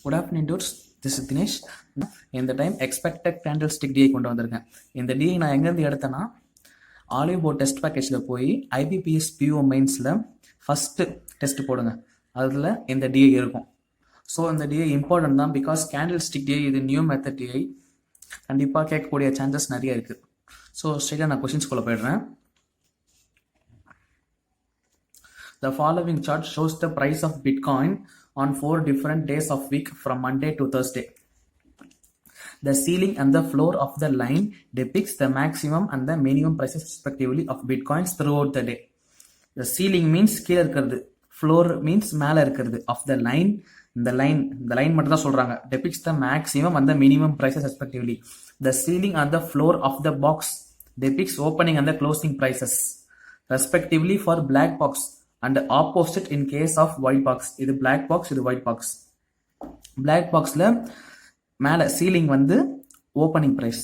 Good afternoon dudes, this is Dinesh. இந்த time expected candlestick DI கொண்டு வந்திருக்கேன். இந்த டிஐ நான் எங்கேருந்து எடுத்தேன்னா, ஆலிவ் போர்ட் டெஸ்ட் பேக்கேஜில் போய் ஐபிபிஎஸ் பிஓ மெயின்ஸில் ஃபஸ்ட்டு டெஸ்ட் போடுங்க, அதில் இந்த டிஐ இருக்கும். ஸோ இந்த டிஐ இம்பார்ட்டன்ட் தான், பிகாஸ் கேண்டில் ஸ்டிக் டிஐ இது நியூ மெத்தட் டிஐ, கண்டிப்பாக கேட்கக்கூடிய சான்சஸ் நிறைய இருக்குது. ஸோ ஸ்ட்ரெயிட்டாக நான் கொஷின்ஸ்குள்ளே போயிடுறேன். The following chart shows the price of Bitcoin on 4 different days of week from Monday to Thursday. The ceiling and the floor of the line depicts the maximum and the minimum prices respectively of Bitcoins throughout the day. The ceiling means கீழ இருக்கிறது, floor means மேல இருக்கிறது, of the line, the line மட்டும் தான் சொல்றாங்க, depicts the maximum and the minimum prices respectively. The ceiling and the floor of the box depicts opening and the closing prices respectively for black box and opposite in case of white box. இது black box, இது white box. black boxல மேல ceiling வந்து opening price,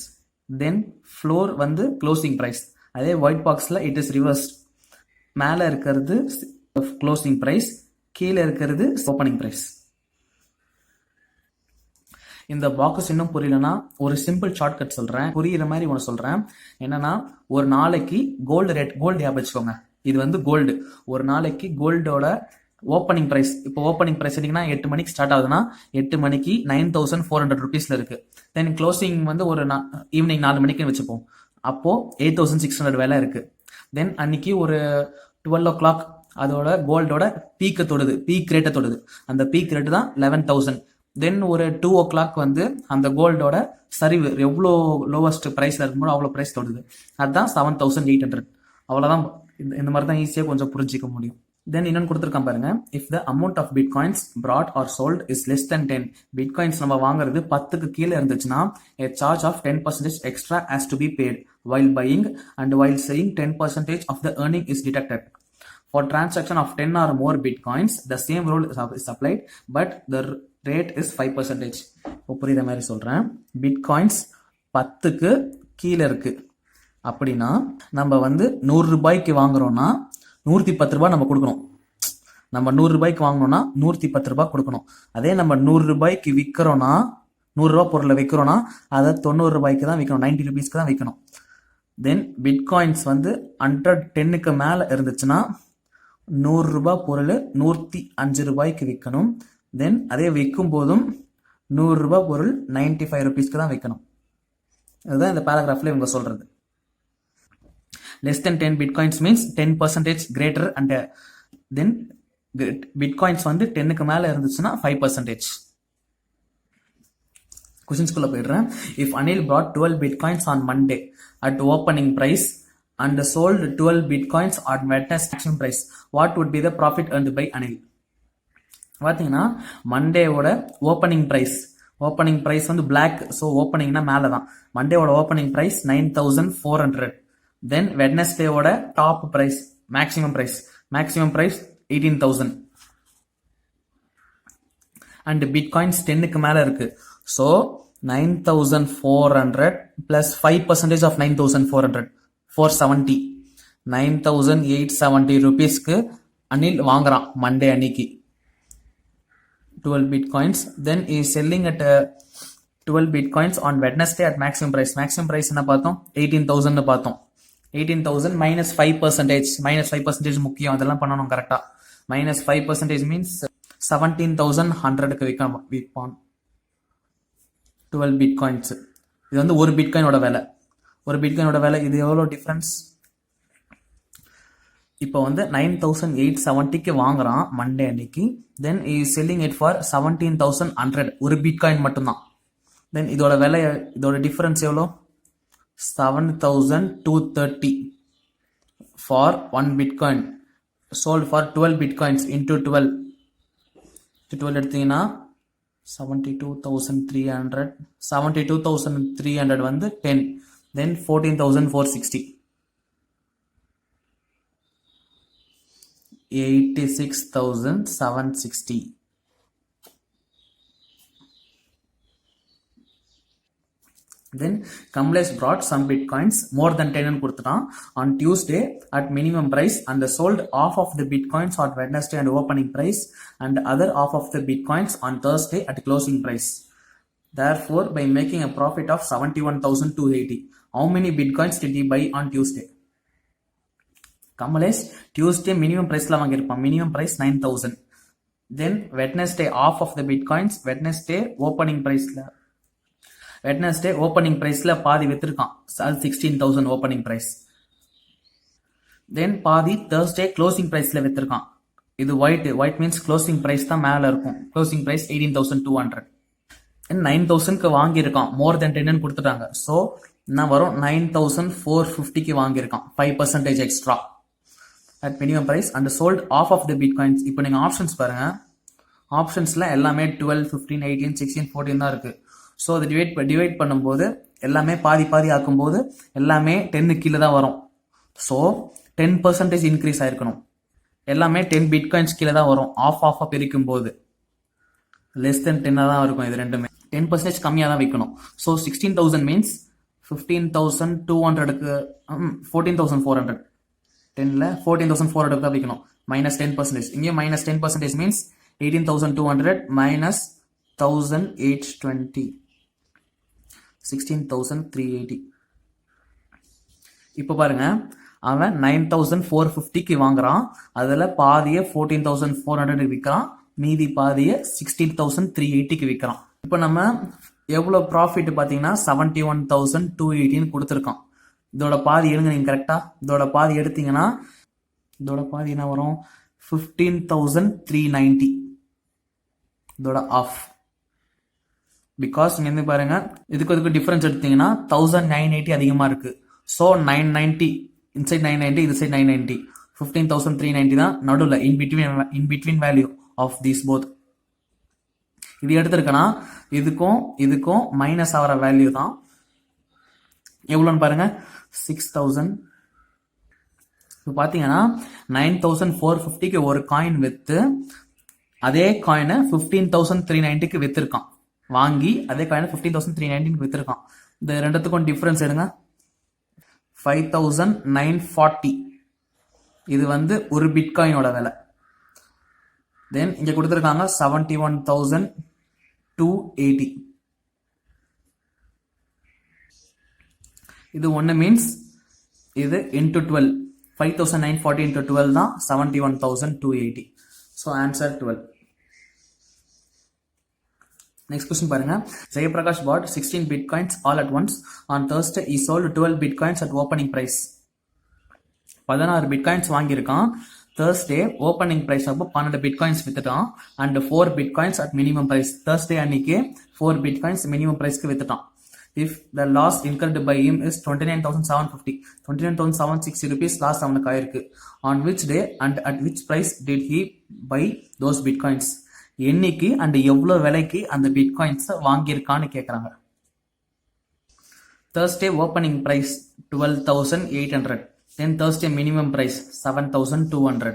then floor வந்து closing price. அதே white boxல it is reversed. மேல இருக்கிறது closing price, கீழ இருக்கிறது opening price. இந்த பாக்ஸ் இன்னும் புரியலனா ஒரு சிம்பிள் ஷார்ட்கட் சொல்றேன், புரியுற மாதிரி ஒன்று சொல்றேன். என்னன்னா, ஒரு நாளைக்கு கோல்டு ரேட், கோல்டு ஞாபகம் வச்சுக்கோங்க, இது வந்து கோல்டு. ஒரு நாளைக்கு கோல்டோட ஓப்பனிங் பிரைஸ், இப்போ ஓப்பனிங் பிரைஸ் எடுத்தீங்கன்னா 8 மணிக்கு ஸ்டார்ட் ஆகுதுன்னா 8 மணிக்கு 9400 ருபீஸ்ல இருக்கு. தென் க்ளோசிங் வந்து ஒரு ஈவினிங் 4 மணிக்குன்னு வச்சுப்போம், அப்போ 8600 வேலை இருக்கு. தென் அன்னைக்கு ஒரு 12 o'clock அதோட கோல்டோட பீக்கை தொடுது, பீக் ரேட்டை தொடுது, அந்த பீக் ரேட்டு தான் 11000. தென் ஒரு 2 o'clock வந்து அந்த கோல்டோட சரிவு எவ்வளோ லோவஸ்ட் ப்ரைஸில் இருக்கும்போது அவ்வளோ ப்ரைஸ் தொடுது, அதுதான் 7800. அவ்வளோதான். இந்த மாதிரி தான் ஈஸியாக கொஞ்சம் புரிஞ்சிக்க முடியும். தென் இன்னொன்று கொடுத்துருக்கான் பாருங்க, if the amount of bitcoins brought or sold is less than 10, bitcoins நம்ம வாங்குறது 10க்கு கீழே இருந்துச்சுன்னா a charge of 10% extra has to be paid while buying and while selling 10% of the earning is deducted. For transaction of 10 or more bitcoins, the same rule is applied, but the rate is 5%. இப்போ புரியுற மாதிரி சொல்றேன். Bitcoins 10க்கு கீழே இருக்கு அப்படின்னா நம்ம வந்து 100 ரூபாய்க்கு வாங்குறோம்னா 110 ரூபாய் நம்ம கொடுக்கணும். நம்ம 100 ரூபாய்க்கு வாங்கணும்னா 110 ரூபாய் கொடுக்கணும். அதே நம்ம 100 ரூபாய்க்கு விற்கிறோம்னா, 100 ரூபாய் பொருளை விற்கிறோம்னா அதை 90 ரூபாய்க்கு தான் விற்கணும், 90 ருபீஸ்க்கு தான் விற்கணும். தென் பிட்காயின்ஸ் வந்து 110க்கு மேலே இருந்துச்சுன்னா 100 ரூபாய் பொருள் 105 ரூபாய்க்கு விற்கணும். தென் அதே விற்கும் போதும் 100 ரூபாய் பொருள் 95 ருபீஸ்க்கு தான் விற்கணும். அதுதான் இந்த பேராகிராஃப்ல இவங்க சொல்றது. less than 10 bitcoins means 10% greater, and then bitcoins வந்து 10க்கு மேல இருந்துச்சுன்னா 5%. क्वेश्चंसக்குள்ள போயிடுறேன். if Anil bought 12 bitcoins on Monday at opening price and sold 12 bitcoins on Wednesday maximum price, what would be the profit earned by Anil? பாத்தீங்கன்னா மண்டேவோட opening price வந்து black, so ஓப்பனிங்னா மேலே தான். மண்டேவோட ஓப்பனிங் பிரைஸ் 9400. தென் வெட்னஸ்டேவோட top price maximum price 18000. And bitcoins 10க்கு மேலே இருக்கு, ஸோ 9400 பிளஸ் 5% ஆஃப் 9400 470, 9870 ருபீஸ்க்கு அனில் வாங்குறான் மண்டே அன்னைக்கு 12 bitcoins. Then he is selling at 12 bitcoins on Wednesday at maximum price. Maximum price என்ன பார்த்தோம், 18000 பார்த்தோம். 18000 minus 5% முக்கியம், அதெல்லாம் பண்ணணும் கரெக்டா. minus 5% மீன்ஸ் 17100க்கு விற்பான் 12 bitcoins. இது வந்து ஒரு பிட்காயினோட விலை. இது எவ்வளோ டிஃபரன்ஸ்? இப்போ வந்து 9870க்கு வாங்குறான் மண்டே அன்னைக்கு. Then is selling it for 17100, ஒரு பிட்காயின் மட்டும்தான். தென் இதோட டிஃபரன்ஸ் எவ்வளோ? 7230 for 1 bitcoin sold for 12 bitcoins into 12 எடுத்தீங்கன்னா 72300 வந்து 10, தென் 14460, 86760. Then Kamlesh brought some bitcoins more than 10 ன்னு கொடுத்துட்டான் on Tuesday at minimum price and sold half of the bitcoins on Wednesday and opening price and other half of the bitcoins on Thursday at closing price. Therefore, by making a profit of 71,280, how many bitcoins did he buy on Tuesday? Kamlesh Tuesday minimum price la வாங்கியிருப்பான். minimum price 9,000. Then Wednesday half of the bitcoins, Wednesday opening priceல பாதி வித்திருக்கான். 16,000 opening price. Then பாதி Thursday closing priceல வித்திருக்கான். இது white means closing price தான் மேல இருக்கும். closing price 18,200. 9,000க்கு வாங்கியிருக்கான். more than 10 ன்னு கொடுத்துட்டாங்க. so என்ன வரும்? 9,450க்கு வாங்கியிருக்கான். 5% extra at minimum price and sold half of the bitcoins. இப்போ நீங்க ஆப்ஷன்ஸ் பாருங்க. ஆப்ஷன்ஸ்ல எல்லாமே 12, 15, 18, 16, 14 தான் இருக்கு. ஸோ அதை டிவைட் பண்ணும்போது எல்லாமே பாதி ஆக்கும்போது எல்லாமே 10 கீழே தான் வரும். ஸோ 10% இன்க்ரீஸ் ஆயிருக்கணும். எல்லாமே 10 பிட்காயின்ஸ் கீழே தான் வரும். ஆஃப் பிரிக்கும் போது லெஸ் தென் 10 தான் இருக்கும். இது ரெண்டுமே 10% கம்மியாக தான் வைக்கணும். ஸோ 16,000 மீன்ஸ் 15,200க்கு 14,400 10ல 14,400 தான் வைக்கணும். மைனஸ் 10%. இங்கேயும் மைனஸ் 10% மீன்ஸ் 18,200 மைனஸ் 1,820 16,380. இப்போ பாருங்க, அவன் 9,450க்கு வாங்குறான். அதுல பாதிய 14,400 விற்கிறான். மீதி பாதிய 16,380க்கு விற்கிறான். இப்போ நம்ம எவ்வளவு ப்ராஃபிட் பாத்தீங்கன்னா 71,280 கொடுத்துருக்கான். இதோட பாதி எடுங்க நீங்க கரெக்டா. இதோட பாதி எடுத்தீங்கன்னா இதோட பாதி என்ன வரும்? 15,390. இதோட ஆஃப். பிகாஸ் இங்க இருந்து பாருங்க, இதுக்கு டிஃபரன்ஸ் எடுத்தீங்கன்னா 1,980 அதிகமா இருக்கு. ஸோ 990 இன்சைட் 990, இது சைட் 990. 15,390 தான் நடுவில் in between value of these both. இது எடுத்திருக்கனா இதுக்கும் மைனஸ் ஆகிற வேல்யூ தான் எவ்வளோன்னு பாருங்க, 6,000. இப்போ பார்த்தீங்கன்னா 9,450க்கு ஒரு காயின் வித்து அதே காயினை 15,390க்கு வித்திருக்கான். வாங்கி அதே காயினை 15,390க்கு வித்திருக்கான். இந்த ரெண்டுத்துக்கும் டிஃபரன்ஸ் எடுங்க, 5,940. இது வந்து ஒரு பிட்காயினோட விலை. தென் இங்க கொடுத்துருக்காங்க 71,280. இது ஒன்று மீன்ஸ் இது இன்டூ 12, 5,940 இன்டூ 12 தான் 71,280. So answer 12. Next question பாருங்க. Jayaprakash bought 16 bitcoins all at once. On Thursday, he sold 12 bitcoins at opening price. 16 bitcoins வாங்கியிருக்கான். Thursday opening price அப்போ 12 bitcoins வித்துட்டான். and 4 bitcoins at minimum price. Thursday அன்னைக்கு 4 bitcoins minimum priceக்கு வித்துட்டான். If the loss incurred by him is 29,750, 29,760 rupees loss அவனுக்கு ஆயிருக்கு. On which day and at which price did he buy those bitcoins? என்னைக்கு and எவ்வளவு விலைக்கு அந்த bitcoins வாங்கியிருக்கான்னு கேட்குறாங்க. Thursday opening price 12,800. Then Thursday minimum price 7,200.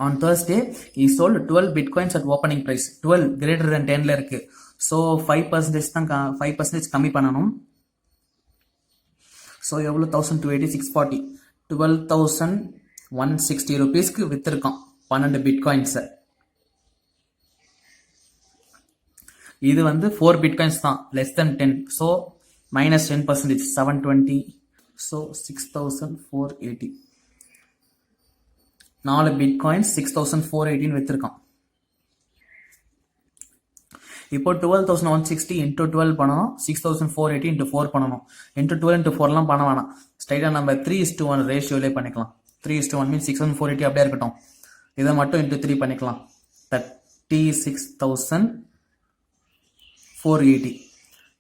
On Thursday he sold 12 bitcoins at opening price. 12 greater than 10ல இருக்கு. So 5% தான் 5% கம்மி பண்ணணும். So எவ்வளோ 1,280, 640, 12,160 rupeesக்கு வித்திருக்கான் 12 பிட்காயின்ஸை. இது வந்து 4 bitcoins தான், less than 10. so minus 10%, 720. so 6,480. 4 bitcoins 6,480 வித்திருக்கான். இப்போ 12,160 into 12 பண்ணணும், 6,480 into 4 பண்ணணும். into 12 into 4 எல்லாம் பண்ண வேணாம். ஸ்ட்ரைட்டா நம்ம 3:1 ரேஷியோலே பண்ணிக்கலாம். 3:1 மீன்ஸ் 6,480 அப்படியே இருக்கட்டும். இதை மட்டும் into 3 பண்ணிக்கலாம். 36,480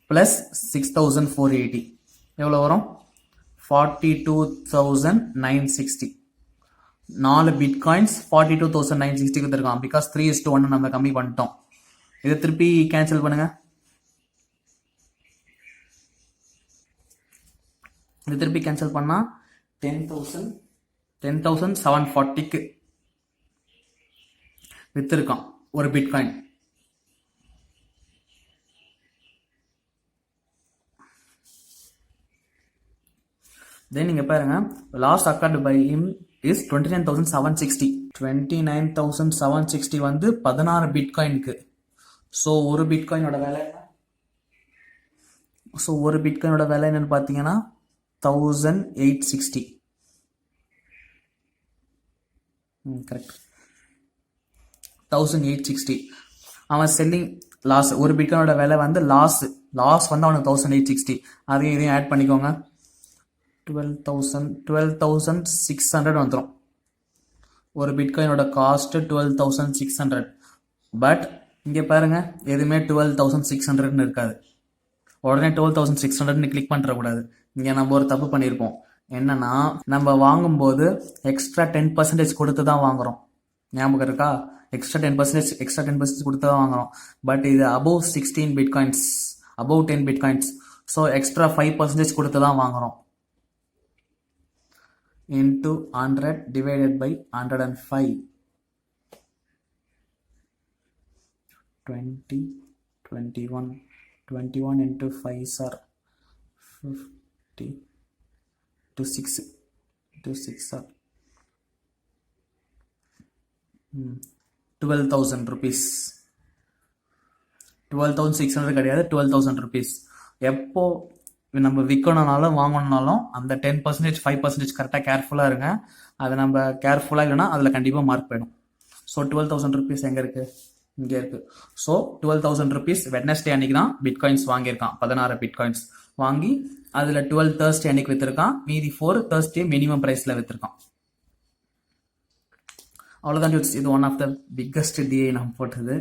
பிளஸ் 6,480 எவ்வளோ வரும்? 42,960. 4 பிட்காயின்ஸ் 42,960 கொடுத்துருக்கான். பிகாஸ் 3:1 நம்ம கம்மி பண்ணிட்டோம். இதை திருப்பி கேன்சல் பண்ணுங்க. இது திருப்பி கேன்சல் பண்ணா 10,740க்கு வித்திருக்கான் ஒரு பிட்காயின். தென் இங்க பாருங்க last accord by him is 29,760. 29,760 வந்து 16 பிட்காயினுக்கு. ஸோ ஒரு பிட்காயினோட விலை என்ன? ஸோ ஒரு பிட்காயினோட விலை என்னன்னு பார்த்தீங்கன்னா 1860. கரெக்ட், 1860. அவன் செல்லிங் லாஸ், ஒரு பிட்காயினோட விலை வந்து லாஸ் வந்து அவனுக்கு 1860. அதையும் இதையும் ஆட் பண்ணிக்கோங்க. 12,600 வந்துடும். ஒரு பிட்காயினோட காஸ்ட் 12,600. பட் இங்கே பாருங்க எதுவுமே 12,600ன்னு இருக்காது. உடனே 12,600ன்னு கிளிக் பண்ணுறக்கூடாது. இங்கே நம்ம ஒரு தப்பு பண்ணியிருப்போம். என்னன்னா நம்ம வாங்கும்போது எக்ஸ்ட்ரா 10% கொடுத்து தான் வாங்குறோம். ஞாபகம் இருக்கா? எக்ஸ்ட்ரா 10% கொடுத்து தான் வாங்குறோம். பட் இது above 16 bitcoins, above 10 bitcoins. So extra 5% கொடுத்து தான் வாங்குறோம். into 100 divided by 105. 20, 21 into 5 are 50 to 6 are 12,000 rupees. 12,600 கிடையாது, 12,000 rupees. எப்போ நம்ம விற்கணும்னாலும் வாங்கணும்னாலும் அந்த 10% 5% கரெக்டாக கேர்ஃபுல்லாக இருங்க. அதை நம்ம கேர்ஃபுல்லாக இல்லைன்னா அதில் கண்டிப்பாக மார்க் போயிடும். ஸோ 12,000 rupees எங்கே இருக்குது? இங்கே இருக்குது. ஸோ 12,000 rupees வெட்னஸ்டே அன்னைக்கு தான் பிட்காயின்ஸ் வாங்கியிருக்கான். 16 பிட்காயின்ஸ் வாங்கி அதில் 12 Thursday அன்னைக்கு விற்றுருக்கான். மீதி 4 Thursday மினிமம் ப்ரைஸில் விற்றுருக்கான். அவ்வளோதான். இது one of the biggest DA நம்ம போட்டது.